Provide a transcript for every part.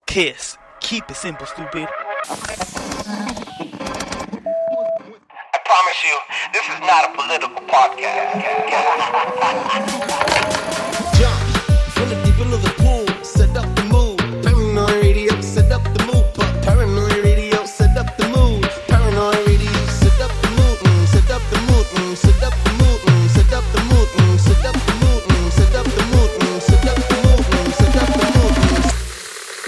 Kiss. Keep it simple, stupid. I promise you, this is not a political podcast. Jump from the deep end of the pool, set up the mood. Paranoi radio, set up the mood. Paranoi radio, set up the mood. Paranoi radio, set up the mood. Set up the mood. Set up the mood. Set up the mood. Set up the mood. Set up the mood. Set up the mood. Set up the mood.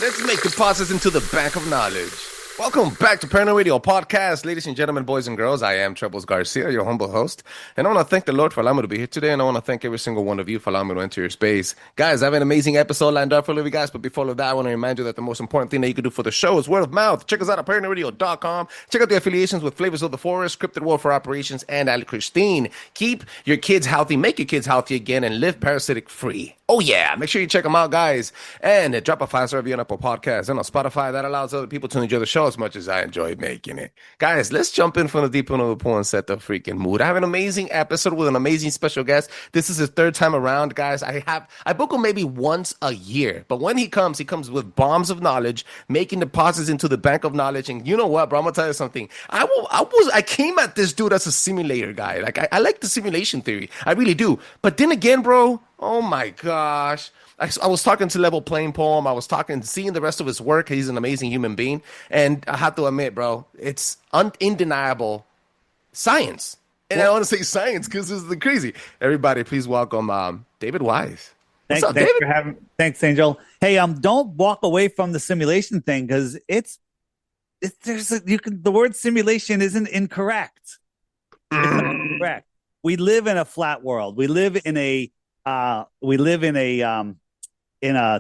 Let's make deposits into the bank of knowledge. Welcome back to Paranoi Radio Podcast. Ladies and gentlemen, boys and girls, I am Trebles Garcia, your humble host. And I want to thank the Lord for allowing me to be here today. And I want to thank every single one of you for allowing me to enter your space. Guys, I have an amazing episode lined up for you guys. But before all of that, I want to remind you that the most important thing that you can do for the show is word of mouth. Check us out at ParanoiRadio.com. Check out the affiliations with Flavors of the Forest, Scripted World for Operations, and Ali Christine. Keep your kids healthy, make your kids healthy again, and live parasitic free. Oh, yeah. Make sure you check them out, guys. And drop a 5-star review on Apple Podcasts and on Spotify. That allows other people to enjoy the show as much as I enjoy making it. Guys, let's jump in from the deep end of the pool and set the freaking mood. I have an amazing episode with an amazing special guest. This is his third time around, guys. I book him maybe once a year. But when he comes with bombs of knowledge, making deposits into the bank of knowledge. And you know what, bro? I'm going to tell you something. I came at this dude as a simulator guy. Like, I like the simulation theory. I really do. But then again, bro, oh my gosh. I was talking to Level Playing Poem. I was seeing the rest of his work. He's an amazing human being. And I have to admit, bro, it's undeniable science. And I want to say science because this is the crazy. Everybody, please welcome David Weiss. What's up, David? Thanks, Angel. Hey, don't walk away from the simulation thing because the word simulation isn't incorrect. It's not incorrect. We live in a flat world. We live in a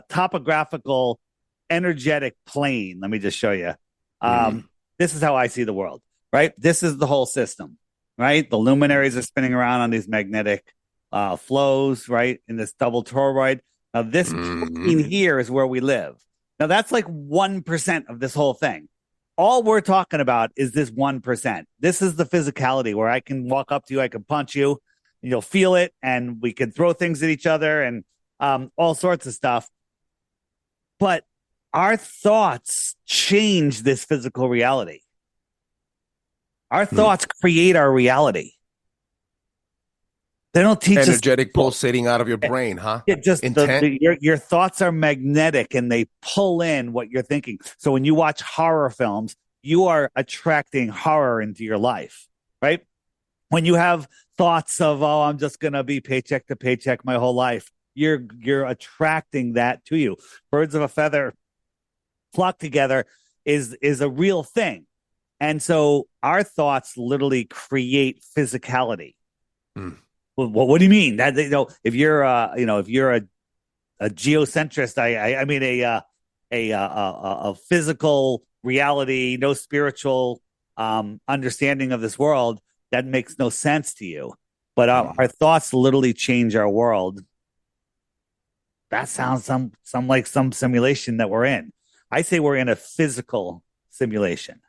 topographical, energetic plane. Let me just show you. This is how I see the world, right? This is the whole system, right? The luminaries are spinning around on these magnetic flows, right? In this double toroid. Now, this plane here is where we live. Now, that's like 1% of this whole thing. All we're talking about is this 1%. This is the physicality where I can walk up to you, I can punch you, you'll feel it, and we can throw things at each other and all sorts of stuff. But our thoughts change this physical reality. Our thoughts create our reality. They don't teach energetic pulsating out of your brain, huh? Yeah, just your thoughts are magnetic and they pull in what you're thinking. So when you watch horror films, you are attracting horror into your life, right? When you have thoughts of, oh, I'm just going to be paycheck to paycheck my whole life, you're attracting that to you. Birds of a feather flock together is a real thing. And so our thoughts literally create physicality. Well, what do you mean? That if you're a geocentrist, I mean a physical reality, no spiritual understanding of this world, that makes no sense to you. But our thoughts literally change our world. That sounds some like some simulation that we're in. I say we're in a physical simulation.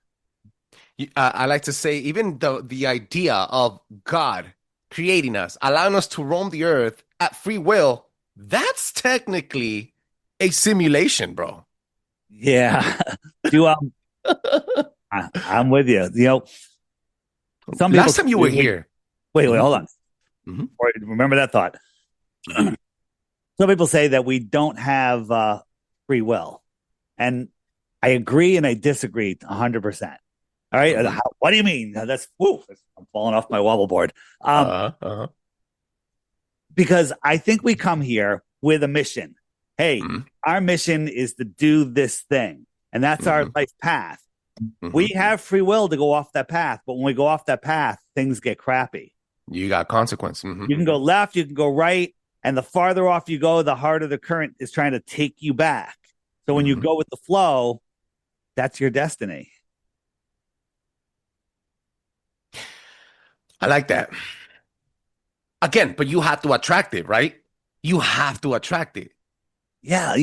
I like to say even the idea of God creating us, allowing us to roam the earth at free will, that's technically a simulation, bro. Yeah. I'm with you. Some last time you were here. Wait, hold on. Remember that thought. Some people say that we don't have free will. And I agree and I disagree 100%. All right. What do you mean? I'm falling off my wobble board. Because I think we come here with a mission. Hey, our mission is to do this thing. And that's our life path. We have free will to go off that path. But when we go off that path, things get crappy. You got consequence. You can go left, you can go right. And the farther off you go, the harder the current is trying to take you back. So when you go with the flow, that's your destiny. I like that. Again, but you have to attract it, right? You have to attract it. Yeah.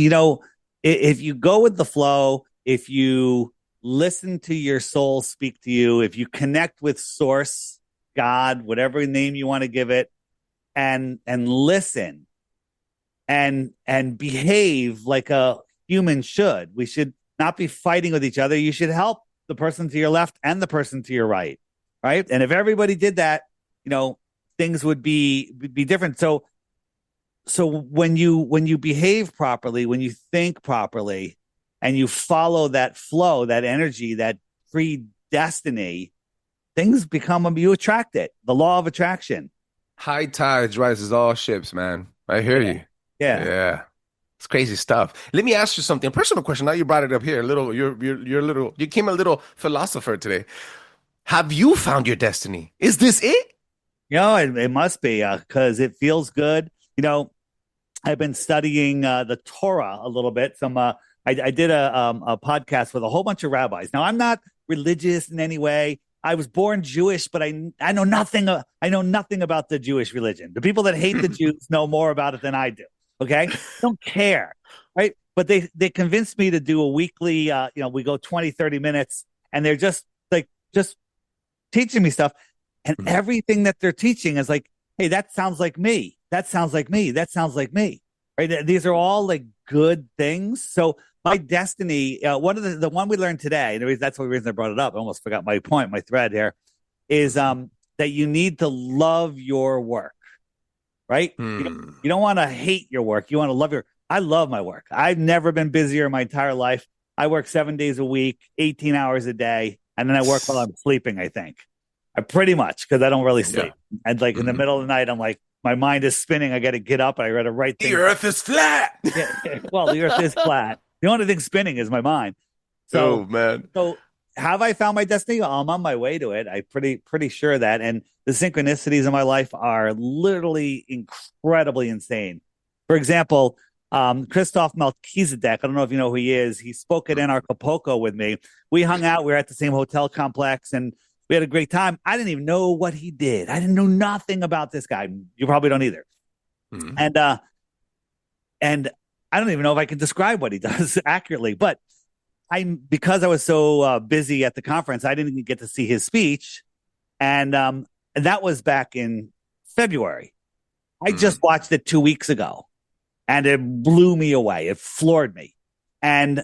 If you go with the flow, if you listen to your soul speak to you, if you connect with source, God, whatever name you want to give it, and listen and behave like a humans should. We should not be fighting with each other. You should help the person to your left and the person to your right, right? And if everybody did that, things would be different. So when you behave properly, when you think properly, and you follow that flow, that energy, that predestiny, things become, you attract it. The law of attraction. High tides rises all ships, man. I hear you. Yeah. Yeah. It's crazy stuff. Let me ask you something. A personal question. Now you brought it up here. You became a little philosopher today. Have you found your destiny? Is this it? It must be because it feels good. I've been studying the Torah a little bit. I did a podcast with a whole bunch of rabbis. Now, I'm not religious in any way. I was born Jewish, but I know nothing. I know nothing about the Jewish religion. The people that hate the Jews know more about it than I do. Okay, don't care, right? But they convinced me to do a weekly. We go 20, 30 minutes, and they're just teaching me stuff, and everything that they're teaching is like, hey, that sounds like me. That sounds like me. That sounds like me. Right? These are all like good things. So my destiny, one of the one we learned today, and that's the reason I brought it up. I almost forgot my point, my thread here, is that you need to love your work, right? You don't want to hate your work. You want to love I love my work. I've never been busier my entire life. I work 7 days a week, 18 hours a day, and then I work while I'm sleeping, I think. I pretty much, because I don't really sleep. Yeah. And like in the middle of the night, I'm like, my mind is spinning. I got to get up and I got to write things. The earth is flat. Yeah, well, the earth is flat. The only thing spinning is my mind. So, man. So have I found my destiny? I'm on my way to it. I'm pretty sure of that. And the synchronicities in my life are literally incredibly insane. For example, Christoph Melchizedek, I don't know if you know who he is. He spoke at Acapulco with me. We hung out. We were at the same hotel complex, and we had a great time. I didn't even know what he did. I didn't know nothing about this guy. You probably don't either. And I don't even know if I can describe what he does accurately. But because I was so busy at the conference, I didn't even get to see his speech. And that was back in February. I just watched it 2 weeks ago, and it blew me away. It floored me. And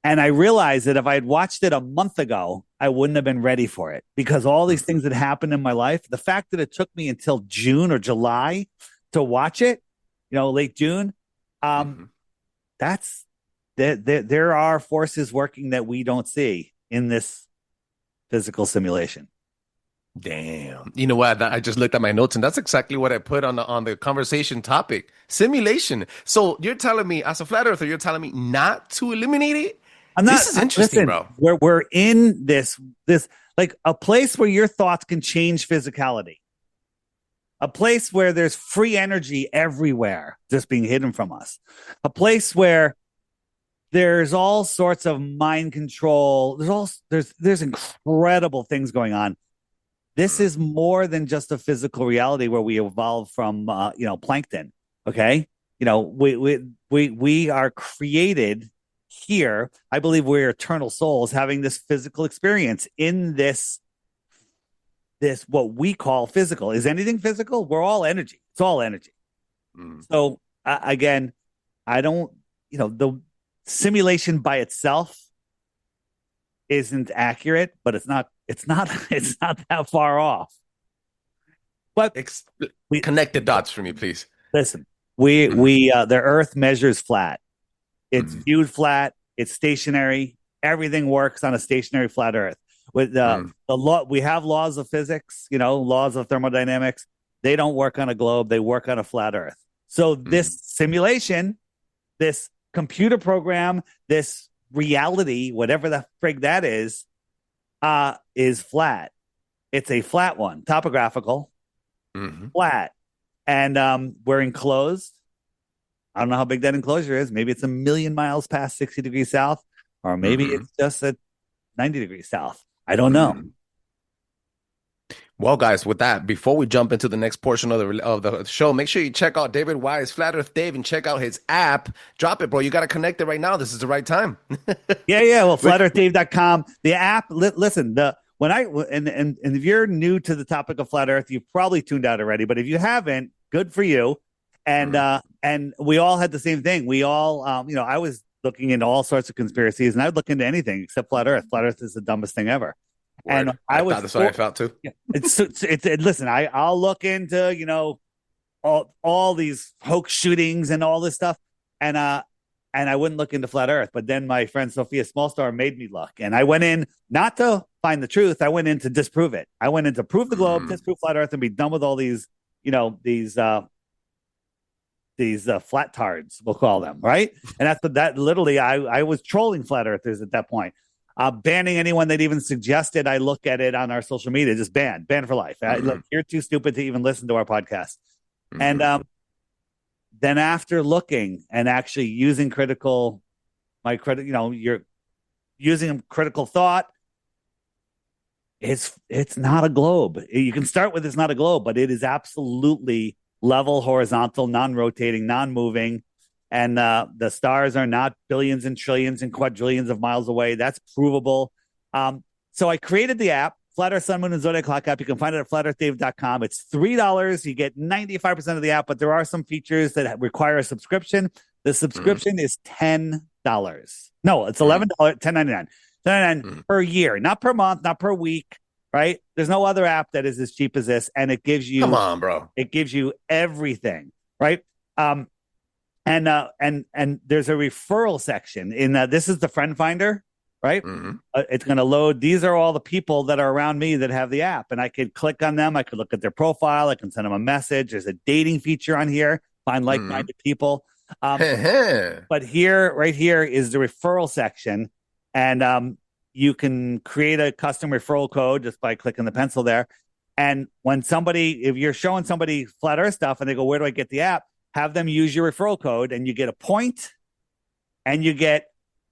I realized that if I had watched it a month ago, I wouldn't have been ready for it, because all these things that happened in my life, the fact that it took me until June or July to watch it, late June, there are forces working that we don't see in this physical simulation. Damn. You know what? I just looked at my notes, and that's exactly what I put on the conversation topic. Simulation. So you're telling me, as a flat earther, you're telling me not to eliminate it? This is interesting, bro. We're in this like a place where your thoughts can change physicality. A place where there's free energy everywhere just being hidden from us. A place where there's all sorts of mind control. There's incredible things going on. This is more than just a physical reality where we evolved from plankton. Okay. We are created here. I believe we're eternal souls having this physical experience in this what we call physical. Is anything physical? We're all energy. It's all energy. So again, I don't, the simulation by itself isn't accurate, but it's not that far off. But connect the dots for me, please. Listen, the earth measures flat. It's viewed flat. It's stationary. Everything works on a stationary flat earth. With the law, we have laws of physics, laws of thermodynamics. They don't work on a globe. They work on a flat earth. So this simulation, this computer program, this reality, whatever the frig that is flat. It's a flat one, topographical, flat. And we're enclosed. I don't know how big that enclosure is. Maybe it's 1,000,000 miles past 60 degrees south, or maybe it's just at 90 degrees south. I don't know. Well, guys, with that, before we jump into the next portion of the show, make sure you check out David Weiss, Flat Earth Dave, and check out his app. Drop it, bro. You got to connect it right now. This is the right time. Yeah. Well, flatearthdave.com. The app. Listen, and if you're new to the topic of flat Earth, you've probably tuned out already. But if you haven't, good for you. And we all had the same thing. We all, I was looking into all sorts of conspiracies, and I would look into anything except flat Earth. Flat Earth is the dumbest thing ever. Word. And I thought that's what I felt too. Yeah, listen, I'll look into all these hoax shootings and all this stuff, and I wouldn't look into flat Earth. But then my friend Sophia Smallstar made me look, and I went in not to find the truth. I went in to disprove it. I went in to prove the globe, disprove flat Earth, and be done with all these flat tards, we'll call them, right? And that literally, I was trolling flat earthers at that point, banning anyone that even suggested I look at it on our social media, just banned for life. Look, you're too stupid to even listen to our podcast. And then after looking and actually using you're using critical thought, it's not a globe. You can start with it's not a globe, but it is absolutely level, horizontal, non-rotating, non-moving, and the stars are not billions and trillions and quadrillions of miles away. That's provable. So I created the app, Flat Earth Sun, Moon, and Zodiac Clock app. You can find it at flatearthdave.com. It's $3. You get 95% of the app, but there are some features that require a subscription. The subscription is $10. No, it's $11, $10.99. $10.99 per year, not per month, not per week. Right? There's no other app that is as cheap as this, and it gives you. Come on, bro! It gives you everything, right? And there's a referral section in this is the friend finder, right? It's going to load. These are all the people that are around me that have the app, and I could click on them. I could look at their profile. I can send them a message. There's a dating feature on here. Find like-minded people. But right here is the referral section, and you can create a custom referral code just by clicking the pencil there. And if you're showing somebody flat Earth stuff and they go, where do I get the app? Have them use your referral code and you get a point and you get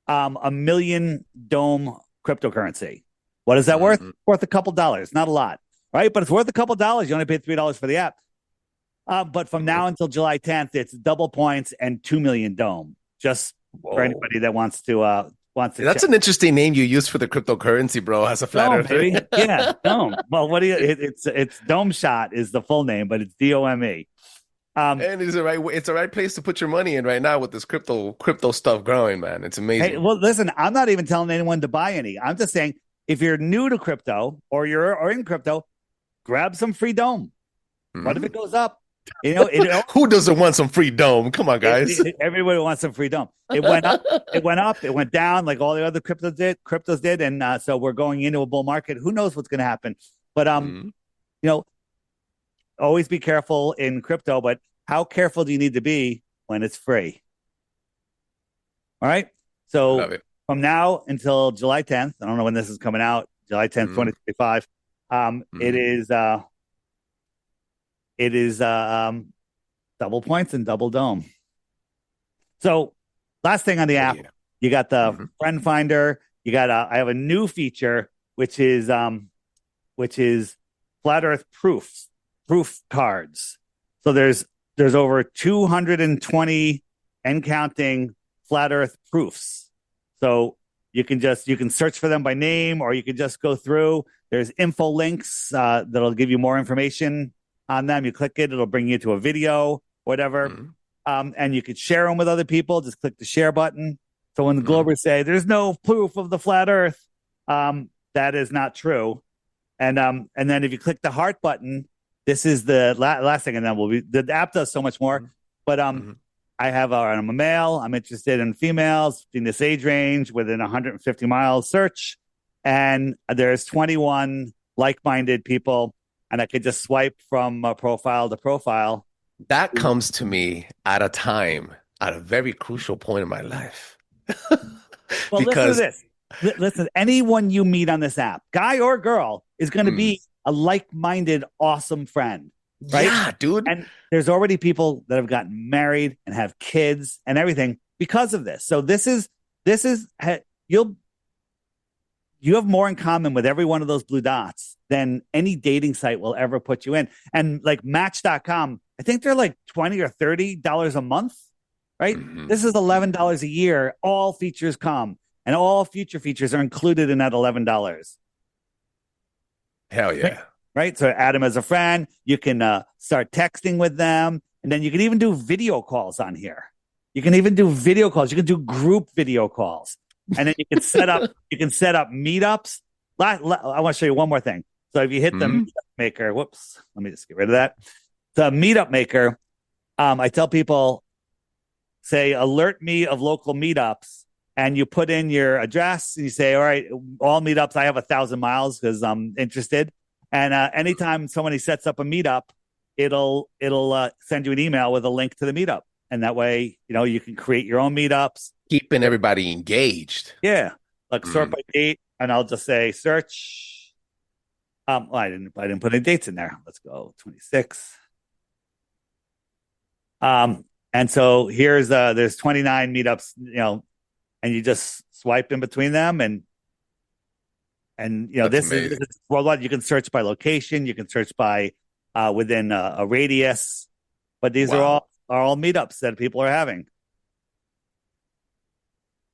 $1 million dome cryptocurrency. What is that worth? Worth a couple dollars, not a lot, right? But it's worth a couple dollars. You only paid $3 for the app. But from now until July 10th, it's double points and 2 million dome, just for anybody that wants to That's an interesting name you use for the cryptocurrency, bro. As a flat earther, yeah, Dome. Well, what do you? It's Dome Shot is the full name, but it's DOME. And it's the right place to put your money in right now with this crypto stuff growing, man. It's amazing. Hey, well, listen, I'm not even telling anyone to buy any. I'm just saying if you're new to crypto or you're in crypto, grab some free Dome. What if it goes up? Who doesn't want some free Dome? Come on, guys. Everybody wants some free Dome. It went up, it went down like all the other cryptos did. And so we're going into a bull market. Who knows what's going to happen? But, always be careful in crypto, but how careful do you need to be when it's free? All right. So from now until July 10th, I don't know when this is coming out, July 10th, 2025. It is double points and double dome. So last thing on the app, you got the friend finder. You got I have a new feature, which is flat Earth proof cards. So there's over 220 and counting flat Earth proofs. So you can search for them by name, or you can just go through. There's info links that'll give you more information on them. You click it, it'll bring you to a video, whatever. And you could share them with other people. Just click the share button. So when the Globers say there's no proof of the flat Earth, that is not true. And then if you click the heart button, this is the last thing, and then the app does so much more. But I'm a male. I'm interested in females in this age range within 150 miles search, and there's 21 like-minded people, and I could just swipe from profile to profile. That comes to me at a very crucial point in my life. Well, listen to this. Listen, anyone you meet on this app, guy or girl, is going to be a like-minded, awesome friend, right? Yeah, dude. And there's already people that have gotten married and have kids and everything because of this. So you have more in common with every one of those blue dots than any dating site will ever put you in. And like Match.com, I think they're like $20 or $30 a month, right? This is $11 a year. All features come, and all future features are included in that $11. Hell yeah. Right? So add them as a friend. You can start texting with them. And then you can even do video calls on here. You can even do video calls. You can do group video calls, and then you can set up meetups. I want to show you one more thing. So if you hit the meetup maker, whoops, let me just get rid of that. The meetup maker, I tell people, say, alert me of local meetups, and you put in your address and you say, all right, all meetups, I have 1,000 miles because I'm interested. And anytime somebody sets up a meetup, it'll send you an email with a link to the meetup. And that way, you can create your own meetups. Keeping everybody engaged. Yeah. Like sort by date, and I'll just say search. I didn't put any dates in there. Let's go 26. And so there's 29 meetups, and you just swipe in between them, and this is worldwide. You can search by location, you can search by within a radius, but these are all meetups that people are having.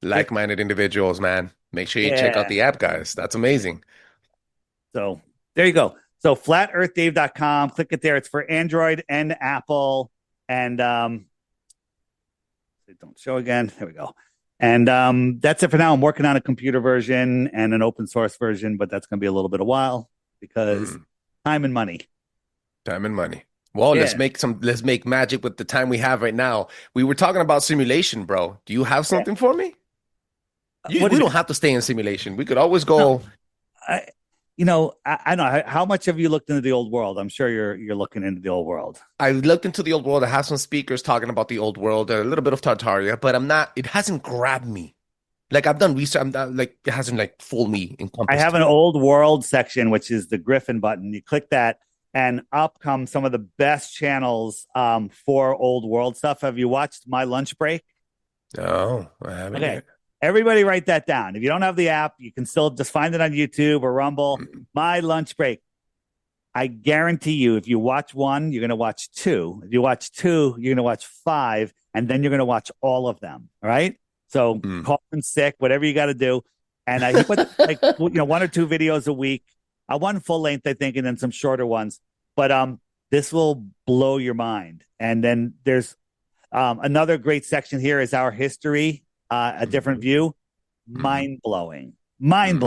Like-minded individuals, man. Make sure you check out the app, guys. That's amazing. So there you go. So flatearthdave.com, click it there. It's for Android and Apple. And don't show again. There we go. And that's it for now. I'm working on a computer version and an open source version, but that's going to be a little bit of a while because time and money. Time and money. Well, let's make magic with the time we have right now. We were talking about simulation, bro. Do you have something for me? We don't have to stay in simulation. We could always go. I don't know. How much have you looked into the old world? I'm sure you're looking into the old world. I looked into the old world. I have some speakers talking about the old world, a little bit of Tartaria, but it hasn't grabbed me. Like, I've done research. It hasn't full me encompassed. I have an old world section, which is the Griffin button. You click that, and up come some of the best channels for old world stuff. Have you watched My Lunch Break? No, I haven't. Okay. Everybody write that down. If you don't have the app, you can still just find it on YouTube or Rumble. My Lunch Break. I guarantee you, if you watch one, you're going to watch two. If you watch two, you're going to watch 5, and then you're going to watch all of them. All right? So call in sick, whatever you got to do. And I put 1 or 2 videos a week. One full length, I think, and then some shorter ones. But this will blow your mind. And then there's another great section here is our history. A different view, mind blowing. And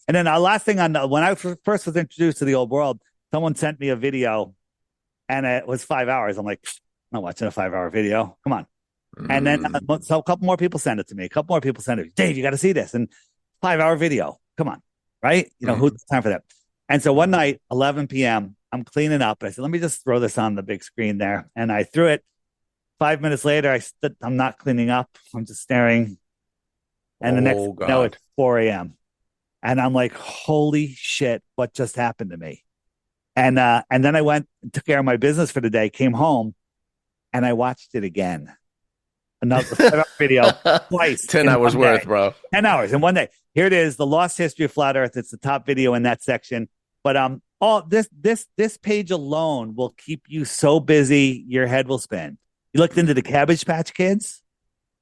then the last thing when I first was introduced to the old world, someone sent me a video, and it was 5 hours. I'm like, I'm not watching a 5-hour video. Come on. And then so a couple more people sent it to me. Dave, you got to see this. And 5-hour video. Come on, right? Who's time for that? And so one night, 11 p.m., I'm cleaning up. I said, let me just throw this on the big screen there. And I threw it. 5 minutes later, I'm not cleaning up. I'm just staring. And the next, it's 4 a.m. And I'm like, holy shit, what just happened to me? And then I went and took care of my business for the day, came home, and I watched it again. Another video twice. 10 hours worth, bro. 10 hours in one day. Here it is, The Lost History of Flat Earth. It's the top video in that section. But all this page alone will keep you so busy, your head will spin. You looked into the Cabbage Patch Kids?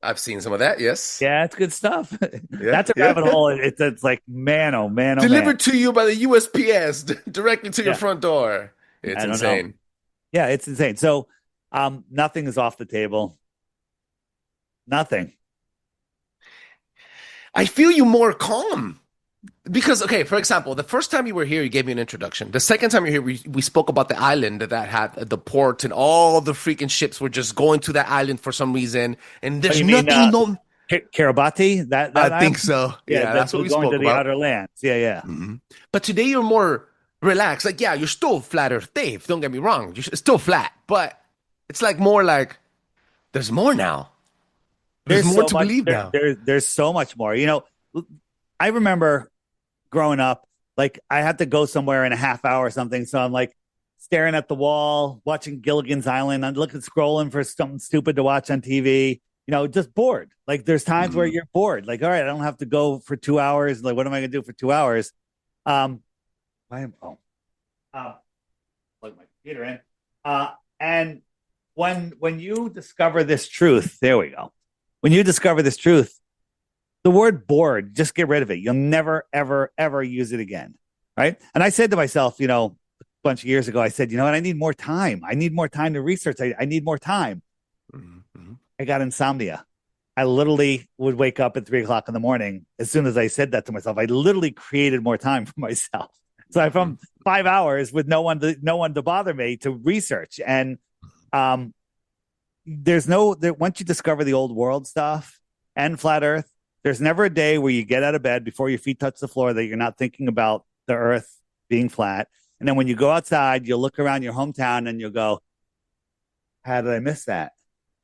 I've seen some of that, yes. Yeah, it's good stuff. That's a rabbit hole. It's like, man, oh, man, oh, delivered to you by the USPS directly to your front door. It's insane. Yeah, it's insane. So nothing is off the table. Nothing. I feel you more calm. Because, okay, for example, the first time you were here, you gave me an introduction. The second time you're here, we spoke about the island that had the port, and all the freaking ships were just going to that island for some reason. And there's nothing. Kiribati? I think so. Yeah, that's what we spoke about. Going to the outer lands. Yeah. Mm-hmm. But today you're more relaxed. Like, yeah, you're still Flat Earth Dave. Don't get me wrong. You're still flat. But it's more like, there's more now. There's more to believe now. There's so much more. I remember growing up, like, I had to go somewhere in a half hour or something. So I'm like staring at the wall, watching Gilligan's Island. I'm scrolling for something stupid to watch on TV, just bored. Like, there's times where you're bored. Like, all right, I don't have to go for 2 hours. Like, what am I going to do for 2 hours? Plug my computer in. And when you discover this truth, there we go. When you discover this truth, the word bored, just get rid of it. You'll never, ever, ever use it again. Right. And I said to myself, a bunch of years ago, I said, I need more time. I need more time to research. I need more time. Mm-hmm. I got insomnia. I literally would wake up at 3 o'clock in the morning. As soon as I said that to myself, I literally created more time for myself. So I found 5 hours with no one to bother me to research. And once you discover the old world stuff and flat Earth, there's never a day where you get out of bed before your feet touch the floor that you're not thinking about the Earth being flat. And then when you go outside, you'll look around your hometown and you'll go, how did I miss that?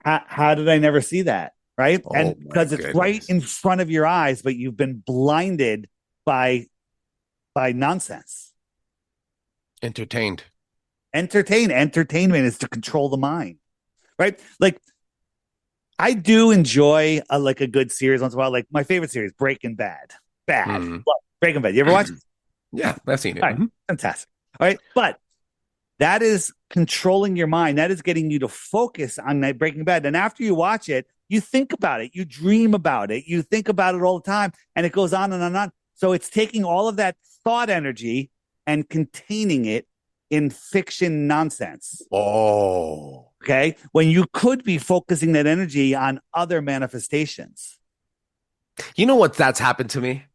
How did I never see that? Right. Oh, and because it's right in front of your eyes, but you've been blinded by nonsense. Entertainment is to control the mind. Right. Like, I do enjoy a good series once in a while. Like my favorite series, Breaking Bad. Breaking Bad. You ever watch it? Yeah, I've seen it. All right. Fantastic. All right. But that is controlling your mind. That is getting you to focus on that Breaking Bad. And after you watch it, you think about it. You dream about it. You think about it all the time. And it goes on and on and on. So it's taking all of that thought energy and containing it in fiction nonsense. Oh. Okay. When you could be focusing that energy on other manifestations. You know what? That's happened to me.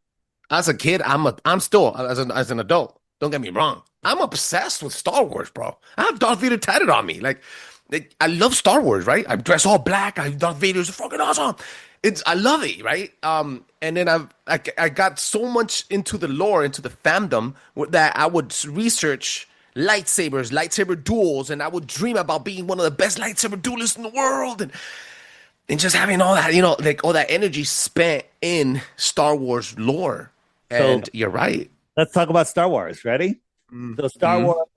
As a kid, I'm still as an adult. Don't get me wrong. I'm obsessed with Star Wars, bro. I have Darth Vader tatted on me. Like, I love Star Wars, right? I dress all black. Darth Vader's fucking awesome. I love it, right? And then I got so much into the lore, into the fandom, that I would research lightsabers, lightsaber duels, and I would dream about being one of the best lightsaber duelists in the world, and just having all that, like all that energy spent in Star Wars lore. And you're right. Let's talk about Star Wars. Ready? So Star Wars,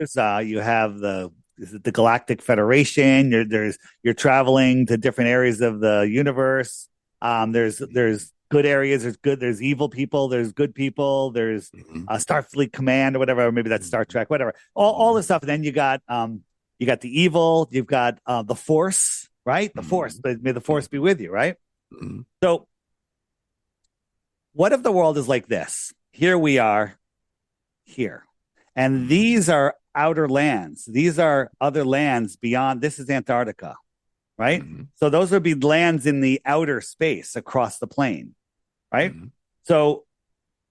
you have the Galactic Federation. You're traveling to different areas of the universe. There's good areas. There's evil people. There's good people. There's Starfleet Command or whatever. Or maybe that's Star Trek. Whatever. All this stuff. And then you got the evil. You've got the Force, right? The Force. May the Force be with you, right? So, what if the world is like this? Here we are. Here. And these are outer lands. These are other lands beyond. This is Antarctica, right? So those would be lands in the outer space across the plane, right? So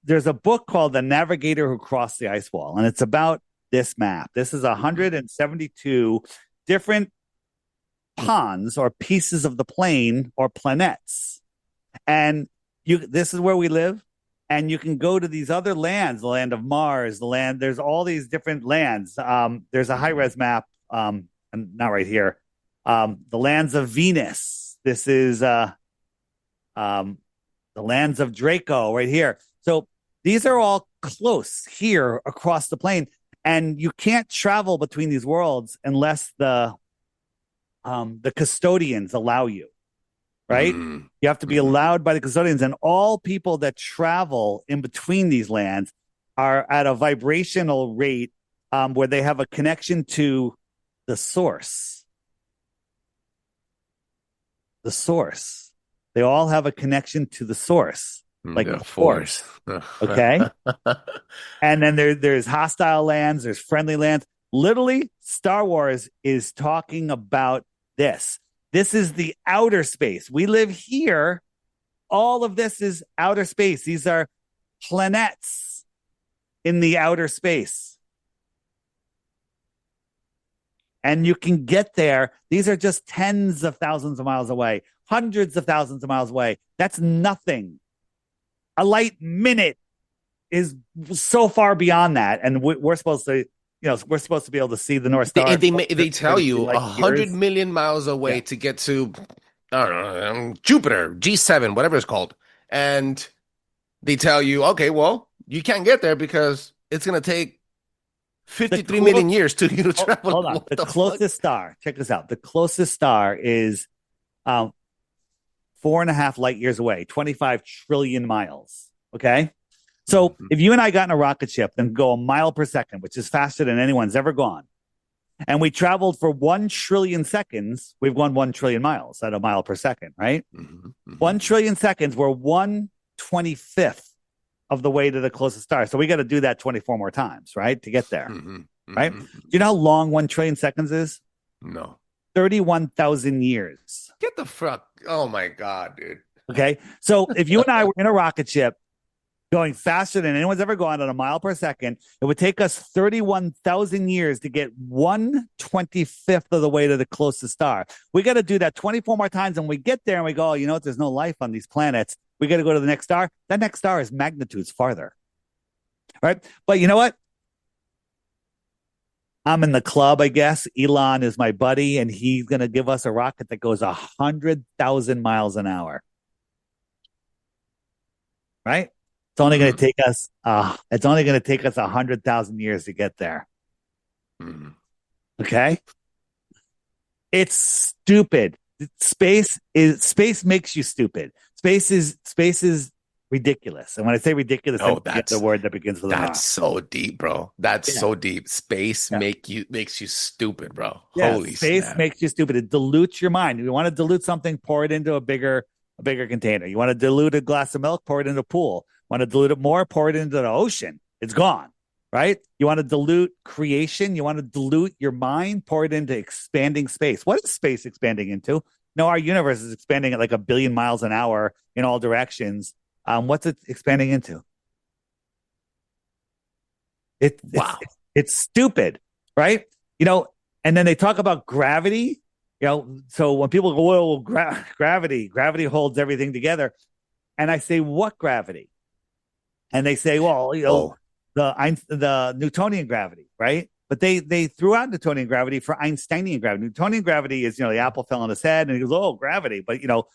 there's a book called The Navigator Who Crossed the Ice Wall, and it's about this map. This is 172 different ponds or pieces of the plane or planets. And this is where we live. And you can go to these other lands, the land of Mars, there's all these different lands. There's a high-res map, and not right here. The lands of Venus. This is the lands of Draco right here. So these are all close here across the plane. And you can't travel between these worlds unless the custodians allow you. Right? You have to be allowed by the custodians, and all people that travel in between these lands are at a vibrational rate where they have a connection to the source. The source. They all have a connection to the source, like the force. Okay? And then there's hostile lands, there's friendly lands. Literally, Star Wars is talking about this. This is the outer space. We live here. All of this is outer space. These are planets in the outer space. And you can get there. These are just tens of thousands of miles away, hundreds of thousands of miles away. That's nothing. A light minute is so far beyond that. And we're supposed to we're supposed to be able to see the North Star. They tell you 100 million miles away to get to, I don't know, Jupiter, G7, whatever it's called. And they tell you, okay, well, you can't get there because it's going to take 53 million years to travel. Hold on. The closest star, check this out. The closest star is 4.5 light years away, 25 trillion miles. Okay? So if you and I got in a rocket ship and go a mile per second, which is faster than anyone's ever gone, and we traveled for 1 trillion seconds, we've gone 1 trillion miles at a mile per second, right? 1 trillion seconds, we're 1/25th of the way to the closest star. So we got to do that 24 more times, right? To get there, right? Do you know how long 1 trillion seconds is? No. 31,000 years. Get the fuck. Oh my God, dude. Okay. So if you and I were in a rocket ship going faster than anyone's ever gone at a mile per second, it would take us 31,000 years to get 1/25th of the way to the closest star. We got to do that 24 more times. And we get there and we go, oh, you know what? There's no life on these planets. We got to go to the next star. That next star is magnitudes farther. Right. But you know what? I'm in the club, I guess. Elon is my buddy, and he's going to give us a rocket that goes 100,000 miles an hour. Right? It's only going to take us. It's only going to take us 100,000 years to get there. Okay. It's stupid. Space makes you stupid. Space is ridiculous. And when I say ridiculous, that's the word that begins with that's so deep, bro. That's so deep. Space makes you stupid, bro. Holy space snap. Makes you stupid. It dilutes your mind. You want to dilute something, pour it into a bigger container. You want to dilute a glass of milk, pour it into a pool. Want to dilute it more, pour it into the ocean. It's gone. Right? You want to dilute creation. You want to dilute your mind, pour it into expanding space. What is space expanding into? No, our universe is expanding at like 1 billion miles an hour in all directions. What's it expanding into? It's stupid, right? You know, and then they talk about gravity. You know, so when people go, well, gravity holds everything together. And I say, what gravity? And they say, well, you know, the Newtonian gravity, right? But they threw out Newtonian gravity for Einsteinian gravity. Newtonian gravity is, you know, the apple fell on his head and he goes, oh, gravity. But, you know,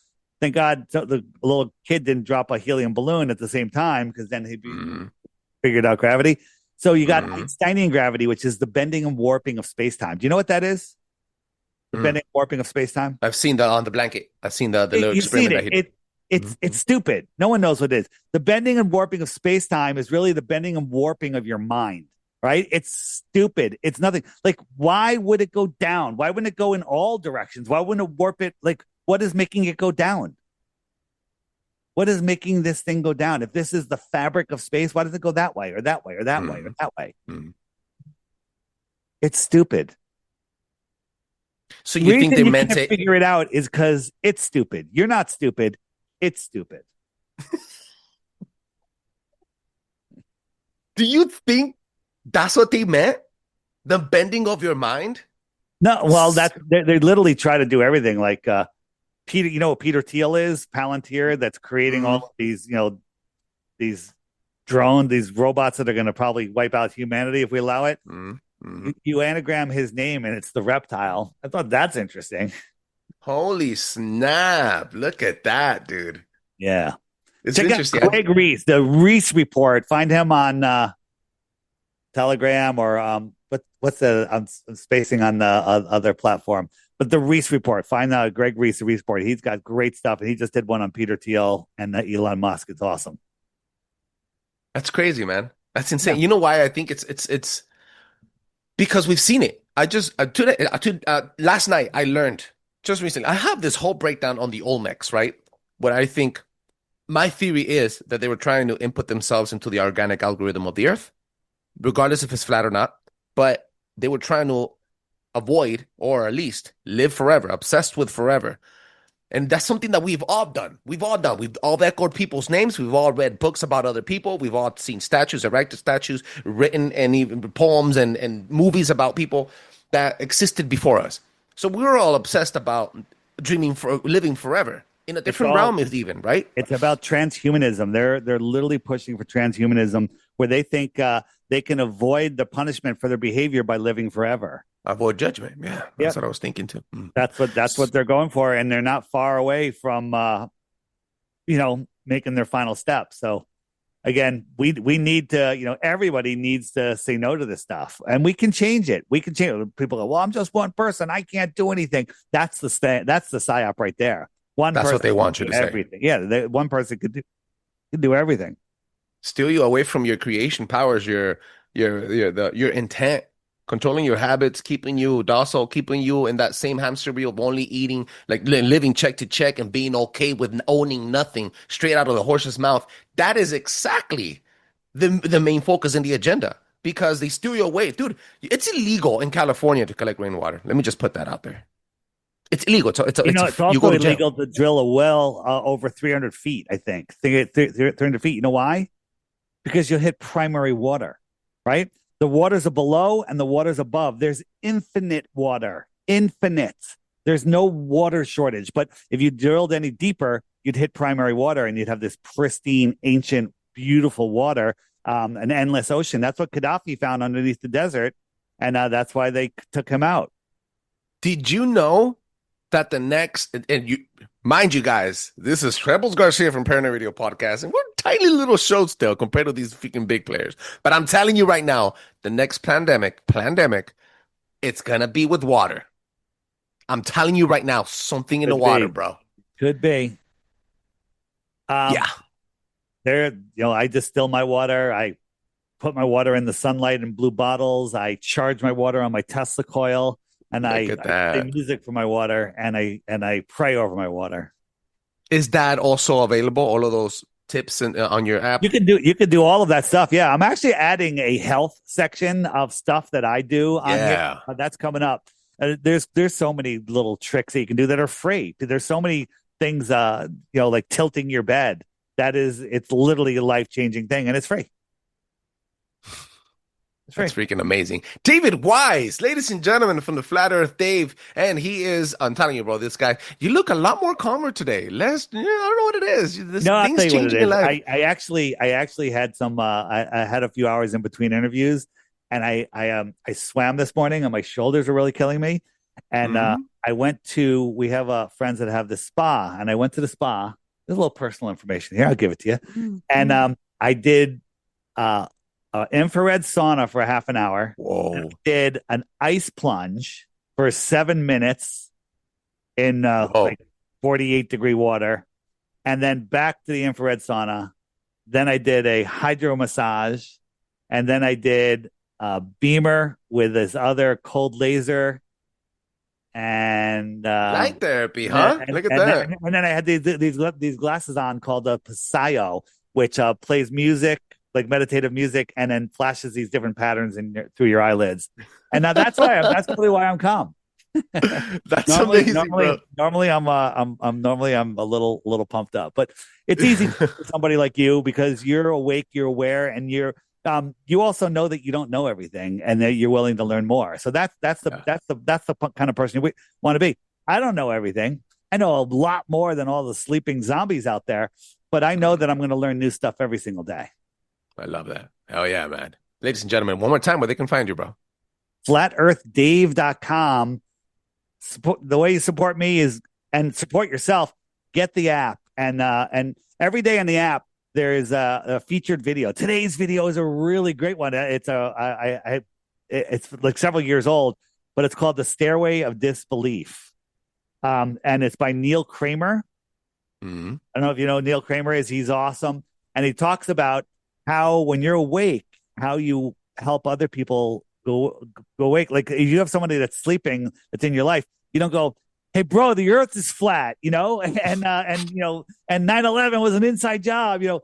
thank God the little kid didn't drop a helium balloon at the same time, because then he'd be figured out gravity. So you got Einsteinian gravity, which is the bending and warping of space-time. Do you know what that is? The bending and warping of space-time? I've seen that on the blanket. I've seen the little experiment. It's stupid. No one knows what it is. The bending and warping of space-time is really the bending and warping of your mind, right? It's stupid. It's nothing. Like, why would it go down? Why wouldn't it go in all directions? Why wouldn't it warp it? Like, what is making it go down? What is making this thing go down? If this is the fabric of space, why does it go that way or that way or that way or that way? It's stupid. So you think they meant to figure it out is because it's stupid. You're not stupid. It's stupid. Do you think that's what they meant? The bending of your mind? No, well, they literally try to do everything. Like Peter, you know what Peter Thiel is? Palantir, that's creating all of these, you know, these drones, these robots that are going to probably wipe out humanity if we allow it. You anagram his name and it's the reptile. I thought that's interesting. Holy snap. Look at that, dude. Yeah. It's Check interesting. out Greg Reese, the Reese Report. Find him on Telegram or what's the, I'm spacing on the other platform. But the Reese Report. Find out Greg Reese, the Reese Report. He's got great stuff. And he just did one on Peter Thiel and Elon Musk. It's awesome. That's crazy, man. That's insane. Yeah. You know why I think it's because we've seen it. Last night I learned, just recently, I have this whole breakdown on the Olmecs, right? What I think, my theory is that they were trying to input themselves into the organic algorithm of the Earth, regardless if it's flat or not. But they were trying to avoid, or at least live forever, obsessed with forever. And that's something that we've all done. We've all echoed people's names. We've all read books about other people. We've all seen statues, erected statues, written, and even poems and movies about people that existed before us. So we were all obsessed about dreaming for living forever in a different realm, even, right? It's about transhumanism. They're literally pushing for transhumanism, where they think they can avoid the punishment for their behavior by living forever. Avoid judgment. Yeah, that's what I was thinking too. That's what they're going for, and they're not far away from, making their final step. So, again, we need to, everybody needs to say no to this stuff, and we can change it. We can change it. People go, well, I'm just one person. I can't do anything. That's the psyop right there. That's what they want you to say. Everything. Yeah, one person could do everything. Steal you away from your creation powers, your intent. Controlling your habits, keeping you docile, keeping you in that same hamster wheel of only eating, like living check to check and being okay with owning nothing straight out of the horse's mouth. That is exactly the main focus in the agenda, because they steal you away. Dude, it's illegal in California to collect rainwater. Let me just put that out there. It's illegal. It's You know, it's you go also to jail. illegal to drill a well over 300 feet, I think. 300 feet. You know why? Because you'll hit primary water, right? The waters are below and the waters above. There's infinite water, infinite. There's no water shortage. But if you drilled any deeper, you'd hit primary water and you'd have this pristine, ancient, beautiful water, an endless ocean. That's what Gaddafi found underneath the desert. And that's why they took him out. Did you know that the next, and you, mind you guys, this is Trebles Garcia from Paranoi Radio Podcast, and we're tiny little shows still compared to these freaking big players. But I'm telling you right now, the next pandemic, it's gonna be with water. I'm telling you right now, something in the water, bro. Could be. Yeah. I distill my water. I put my water in the sunlight in blue bottles. I charge my water on my Tesla coil, and I play music for my water, and I pray over my water. Is that also available? All of those tips on your app? You could do all of that stuff. Yeah, I'm actually adding a health section of stuff that I do on here. That's coming up. There's so many little tricks that you can do that are free. There's so many things, like tilting your bed. It's literally a life-changing thing, and it's free. That's freaking amazing. David Weiss, ladies and gentlemen, from the Flat Earth Dave, and he is, I'm telling you, bro, this guy, you look a lot more calmer today. I don't know what it is. Things changing your life. I actually had I had a few hours in between interviews, and I swam this morning, and my shoulders were really killing me. And I went to, we have friends that have this spa, and I went to the spa. There's a little personal information here. I'll give it to you. And I did infrared sauna for a half an hour. Whoa. Did an ice plunge for 7 minutes in 48-degree water, and then back to the infrared sauna. Then I did a hydro massage, and then I did a beamer with this other cold laser. And light therapy, huh? Look at that. And then I had these glasses on called a Pasayo, which plays music, like meditative music, and then flashes these different patterns through your eyelids. And now that's probably why I'm calm. That's amazing, bro. Normally I'm a little pumped up, but it's easy for somebody like you because you're awake, you're aware, and you also know that you don't know everything and that you're willing to learn more. So that's the kind of person you want to be. I don't know everything. I know a lot more than all the sleeping zombies out there, but I know that I'm going to learn new stuff every single day. I love that. Hell yeah, man. Ladies and gentlemen, one more time where they can find you, bro. FlatEarthDave.com. The way you support me is, and support yourself, get the app. And every day on the app, there is a featured video. Today's video is a really great one. It's like several years old, but it's called The Stairway of Disbelief. And it's by Neil Kramer. Mm-hmm. I don't know if you know who Neil Kramer is. He's awesome. And he talks about how when you're awake, how you help other people go awake. Like if you have somebody that's sleeping that's in your life, you don't go, hey, bro, the earth is flat, and 9/11 was an inside job. You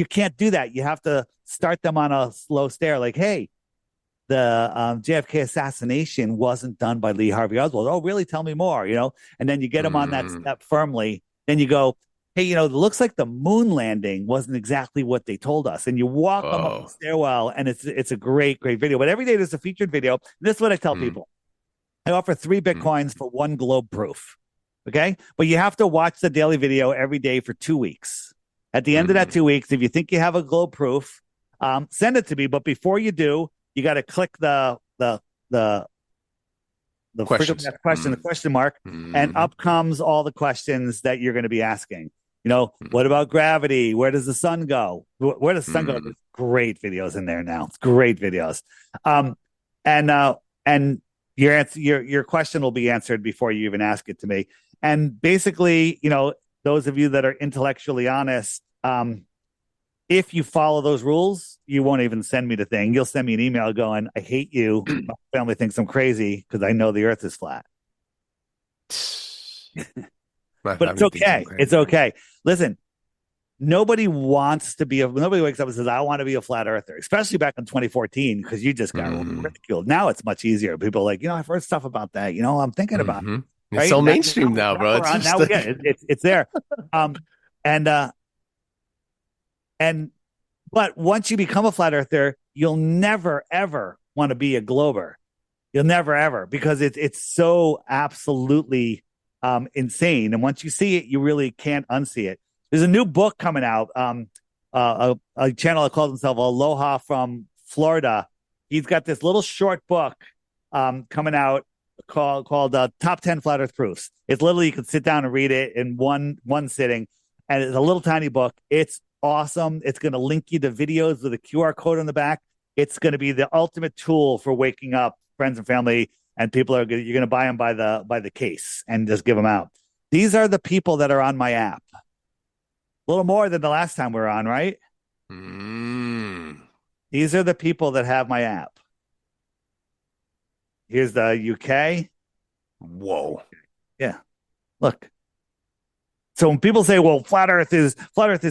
can't do that. You have to start them on a slow stare. Like, hey, the JFK assassination wasn't done by Lee Harvey Oswald. Oh, really? Tell me more, and then you get them on that step firmly. Then you go, hey, it looks like the moon landing wasn't exactly what they told us. And you walk them up the stairwell, and it's a great, great video. But every day there's a featured video. And this is what I tell people. I offer 3 Bitcoins for 1 globe proof. Okay? But you have to watch the daily video every day for 2 weeks. At the end of that 2 weeks, if you think you have a globe proof, send it to me. But before you do, you got to click the question mark, and up comes all the questions that you're going to be asking. What about gravity? Where does the sun go? Where does the sun go? There's great videos in there now. It's great videos. And your question will be answered before you even ask it to me. And basically, those of you that are intellectually honest, if you follow those rules, you won't even send me the thing. You'll send me an email going, I hate you. My family thinks I'm crazy because I know the earth is flat. But it's okay. It's okay. Listen, nobody wakes up and says, I want to be a flat earther, especially back in 2014, because you just got ridiculed. Now it's much easier. People are like, I've heard stuff about that. I'm thinking about it. It's right? so mainstream now, bro. Now, It's now we get it. It's there. And and but once you become a flat earther, you'll never ever want to be a glober. You'll never ever, because it's so absolutely insane. And once you see it, you really can't unsee it. There's a new book coming out. A channel that calls himself Aloha from Florida. He's got this little short book coming out called Top 10 Flat Earth Proofs. It's literally, you can sit down and read it in one sitting, and it's a little tiny book. It's awesome. It's going to link you to videos with a QR code on the back. It's going to be the ultimate tool for waking up friends and family, and people you're going to buy them by the case and just give them out. These are the people that are on my app. A little more than the last time we were on, right? These are the people that have my app. Here's the UK. Whoa. Yeah. Look. So when people say, well, flat earth is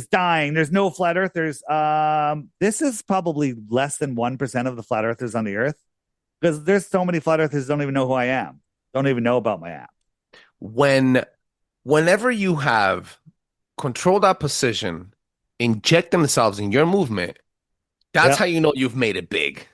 dying, there's no flat earthers. This is probably less than 1% of the flat earthers on the earth, because there's so many flat earthers don't even know who I am. Don't even know about my app. Whenever you have controlled opposition inject themselves in your movement, that's how you know you've made it big.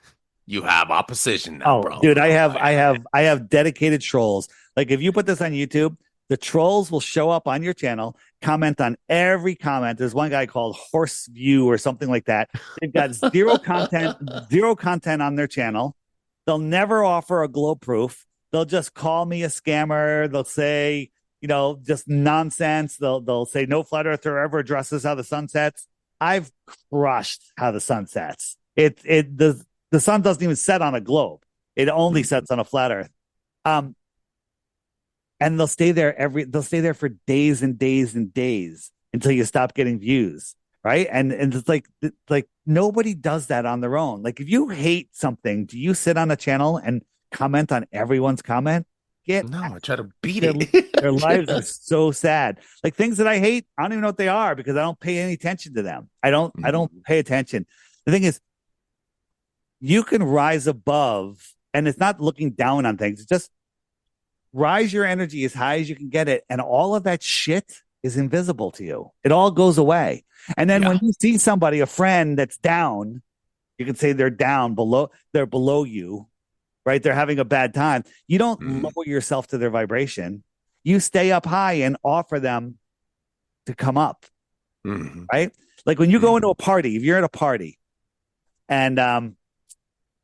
You have opposition now, bro. Dude, I have dedicated trolls. Like, if you put this on YouTube, the trolls will show up on your channel, comment on every comment. There's one guy called Horse View or something like that. They've got zero content on their channel. They'll never offer a glow proof. They'll just call me a scammer. They'll say, just nonsense. They'll say no flat earther ever addresses how the sun sets. I've crushed how the sun sets. The sun doesn't even set on a globe. It only sets on a flat earth. And they'll stay there for days and days and days until you stop getting views. Right. And it's like nobody does that on their own. Like, if you hate something, do you sit on a channel and comment on everyone's comment? I try to beat it. Their lives are so sad. Like, things that I hate, I don't even know what they are, because I don't pay any attention to them. I don't pay attention. The thing is, you can rise above, and it's not looking down on things. It's just rise your energy as high as you can get it. And all of that shit is invisible to you. It all goes away. And then when you see somebody, a friend that's down, you can say they're below you, right? They're having a bad time. You don't lower yourself to their vibration. You stay up high and offer them to come up, right? Like, when you go into a party, if you're at a party and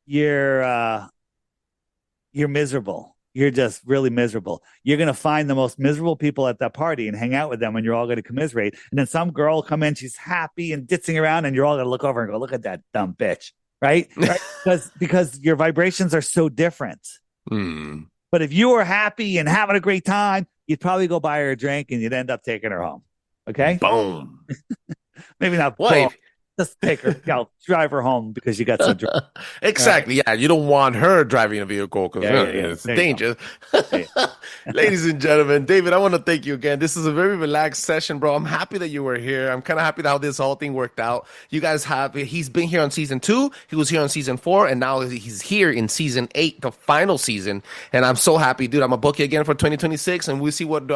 you're miserable, you're just really miserable, you're going to find the most miserable people at that party and hang out with them, and you're all going to commiserate. And then some girl will come in, she's happy and ditzing around, and you're all going to look over and go, look at that dumb bitch, right? because your vibrations are so different. But if you were happy and having a great time, you'd probably go buy her a drink and you'd end up taking her home. Okay? Boom. Maybe not. Boy, just take her, drive her home because you got some drunk. Exactly. Yeah, you don't want her driving a vehicle because it's dangerous. Ladies and gentlemen, David, I want to thank you again. This is a very relaxed session, bro. I'm happy that you were here. I'm kind of happy how this whole thing worked out. You guys he's been here on season 2. He was here on season 4, and now he's here in season 8, the final season. And I'm so happy, dude. I'm gonna book you again for 2026, and we'll see what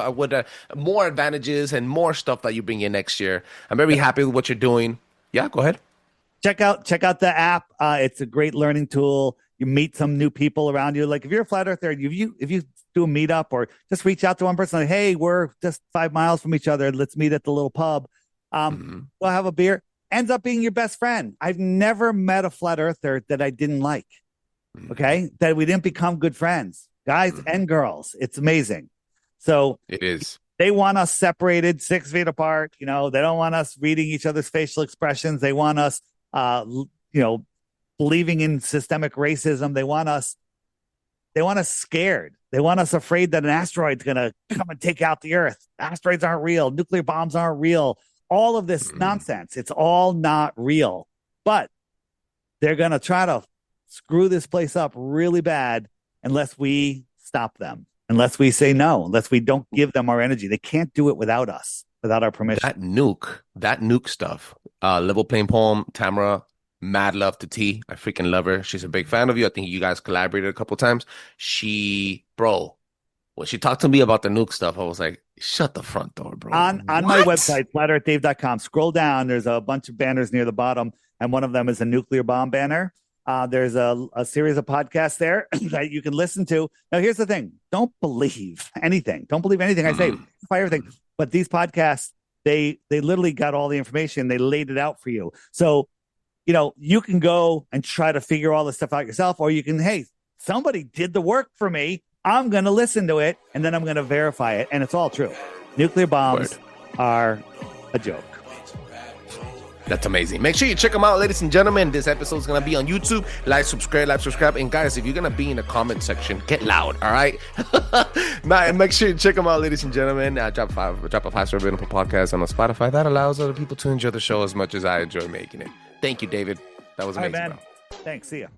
more advantages and more stuff that you bring in next year. I'm very happy with what you're doing. Yeah, go ahead. Check out the app. It's a great learning tool. You meet some new people around you. Like, if you're a flat earther, if you do a meetup, or just reach out to one person, like, hey, we're just 5 miles from each other, let's meet at the little pub. Go have a beer. Ends up being your best friend. I've never met a flat earther that I didn't like. Okay, that we didn't become good friends, guys and girls. It's amazing. So it is. They want us separated 6 feet apart. They don't want us reading each other's facial expressions. They want us, believing in systemic racism. They want us scared. They want us afraid that an asteroid's going to come and take out the Earth. Asteroids aren't real. Nuclear bombs aren't real. All of this nonsense. It's all not real. But they're going to try to screw this place up really bad unless we stop them. Unless we say no, unless we don't give them our energy. They can't do it without us, without our permission. That nuke stuff. Level Playing Poem, Tamara, mad love to T. I freaking love her. She's a big fan of you. I think you guys collaborated a couple times. when she talked to me about the nuke stuff, I was like, shut the front door, bro. On my website, flatearthdave.com, scroll down. There's a bunch of banners near the bottom, and one of them is a nuclear bomb banner. There's a series of podcasts there that you can listen to. Now, here's the thing. Don't believe anything. Don't believe anything I say. Fire everything. But these podcasts, they literally got all the information. They laid it out for you. So, you can go and try to figure all this stuff out yourself, or you can, hey, somebody did the work for me. I'm going to listen to it, and then I'm going to verify it. And it's all true. Nuclear bombs are a joke. That's amazing. Make sure you check them out, ladies and gentlemen. This episode is going to be on YouTube. Like, subscribe. And guys, if you're going to be in the comment section, get loud, all right? Make sure you check them out, ladies and gentlemen. Drop a 5-star rating per podcast on Spotify. That allows other people to enjoy the show as much as I enjoy making it. Thank you, David. That was amazing, all right, man. Bro. Thanks. See ya.